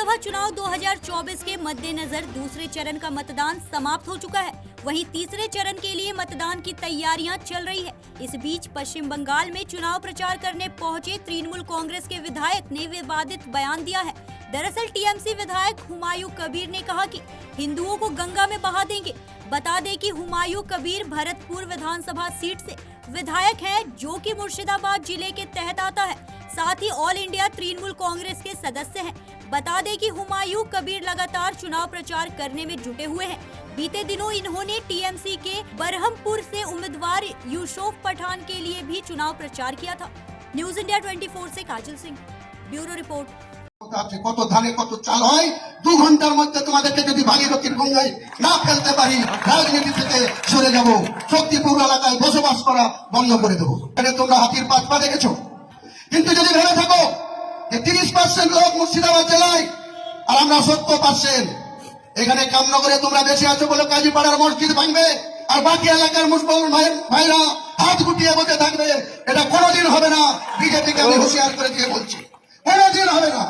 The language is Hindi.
लोकसभा चुनाव 2024 के मद्देनजर दूसरे चरण का मतदान समाप्त हो चुका है। वहीं तीसरे चरण के लिए मतदान की तैयारियां चल रही है। इस बीच पश्चिम बंगाल में चुनाव प्रचार करने पहुंचे तृणमूल कांग्रेस के विधायक ने विवादित बयान दिया है। दरअसल टीएमसी विधायक हुमायूं कबीर ने कहा कि हिंदुओं को गंगा में बहा देंगे। बता दें कि हुमायूं कबीर भरतपुर विधानसभा सीट से विधायक हैं, जो कि मुर्शिदाबाद जिले के तहत आता है। साथ ही ऑल इंडिया तृणमूल कांग्रेस के सदस्य हैं। बता दें कि हुमायूं कबीर लगातार चुनाव प्रचार करने में जुटे हुए हैं। बीते दिनों इन्होंने टीएमसी के बरहमपुर से उम्मीदवार यूसुफ पठान के लिए भी चुनाव प्रचार किया था। न्यूज इंडिया 24 से काजल सिंह, ब्यूरो रिपोर्ट। কত ধানে কত চাল হয় 2 ঘন্টার মধ্যে তোমাদেরকে যদি ভাগীরথীর গঙ্গায় না ফেলতে পারি রাজনীতি থেকে সরে যাব, শক্তিপুর এলাকায় বসবাস করা বন্ধ করে দেবো। এখানে তোমরা হাতির পা দেখেছো, কিন্তু যদি ভেবে থাকো যে 30% লোক মুর্শিদাবাদ জেলায় আর আমরা 70%, এখানে কামনগরে তোমরা বেশি আছো বলে কাজীপাড়ার মসজিদ ভাঙবে আর বাকি এলাকার মুসলমান ভাইরা হাত গুটিয়ে বসে থাকবে, এটা কোনোদিন হবে না। বিজেপিকে আমি হুঁশিয়ার করে দিয়ে বলছি, কোনোদিন হবে না।